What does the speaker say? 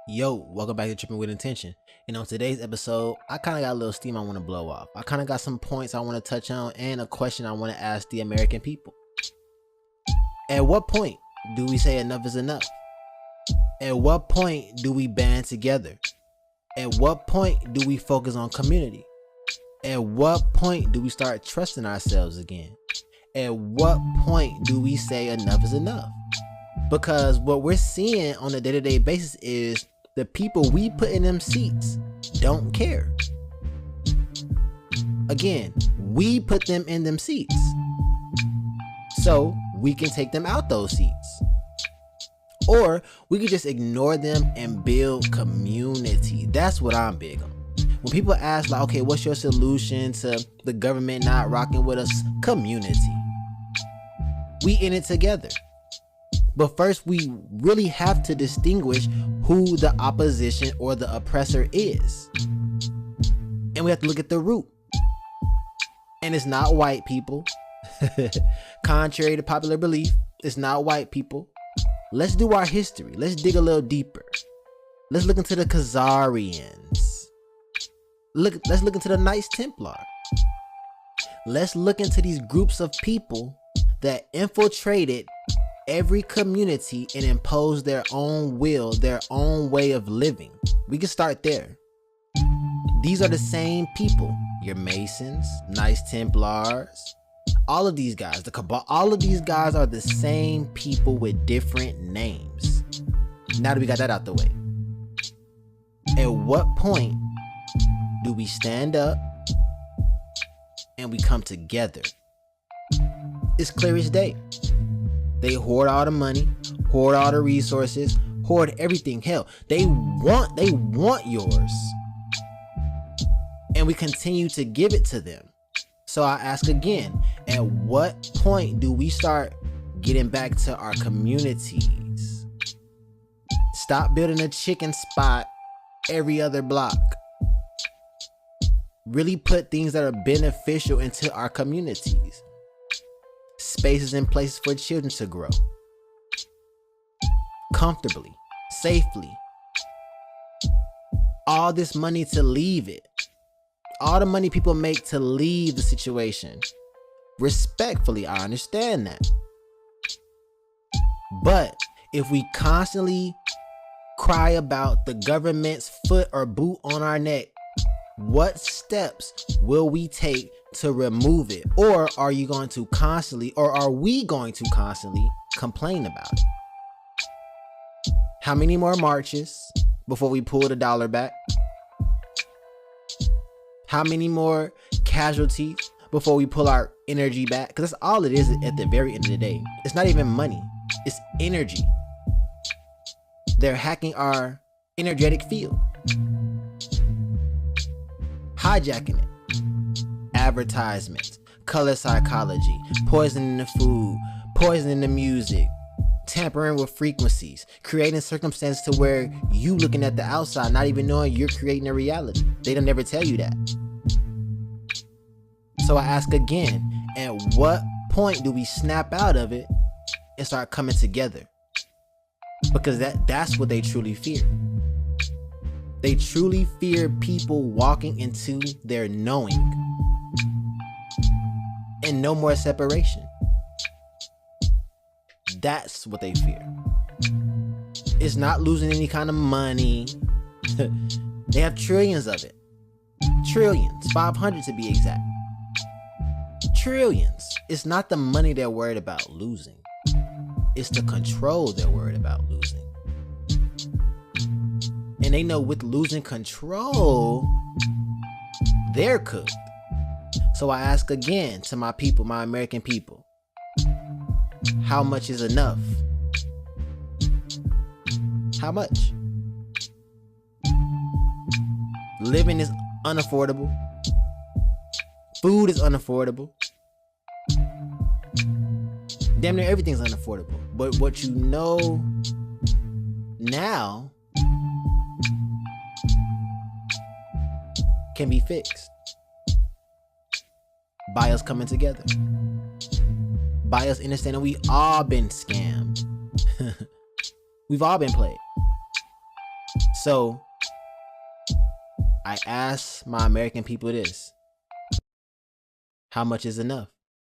Yo, welcome back to Tripping with Intention. And on today's episode, I kind of got a little steam I want to blow off. I kind of got some points I want to touch on and a question I want to ask the American people. At what point do we say enough is enough? At what point do we band together? At what point do we focus on community? At what point do we start trusting ourselves again? At what point do we say enough is enough? Because what we're seeing on a day-to-day basis is the people we put in them seats don't care. Again, we put them in them seats so we can take them out those seats. Or we could just ignore them and build community. That's what I'm big on. When people ask like, okay, what's your solution to the government not rocking with us? Community. We in it together. But first, we really have to distinguish who the opposition or the oppressor is. And we have to look at the root. And it's not white people. Contrary to popular belief, it's not white people. Let's do our history. Let's dig a little deeper. Let's look into the Khazarians. Let's look into the Knights Templar. Let's look into these groups of people that infiltrated every community and impose their own will, their own way of living. We can start there. These are the same people. Your Masons, Knights Templars, all of these guys, the Cabal, all of these guys are the same people with different names. Now that we got that out the way, at what point do we stand up and we come together? It's clear as day. They hoard all the money, hoard all the resources, hoard everything. Hell, they want yours. And we continue to give it to them. So I ask again, at what point do we start getting back to our communities? Stop building a chicken spot every other block. Really put things that are beneficial into our communities. Spaces and places for children to grow comfortably, safely. All this money to leave it. All the money people make to leave the situation. Respectfully, I understand that. But if we constantly cry about the government's foot or boot on our neck, what steps will we take to remove it? Or are we going to constantly complain about it? How many more marches before we pull the dollar back? How many more casualties before we pull our energy back? Because that's all it is at the very end of the day. It's not even money, it's energy. They're hacking our energetic field, hijacking it. Advertisements, color psychology, poisoning the food, poisoning the music, tampering with frequencies, creating circumstances to where you looking at the outside, not even knowing you're creating a reality. They don't never tell you that. So I ask again, at what point do we snap out of it and start coming together? Because that's what they truly fear. They truly fear people walking into their knowing. And no more separation. That's what they fear. It's not losing any kind of money. They have trillions of it. Trillions, 500 to be exact. Trillions. It's not the money they're worried about losing. It's the control they're worried about losing. And they know with losing control, they're cooked. So I ask again to my people, my American people, how much is enough? How much? Living is unaffordable. Food is unaffordable. Damn near everything's unaffordable. But what you know now can be fixed by us coming together, by us understanding we all been scammed. We've all been played. So I ask my American people this: how much is enough?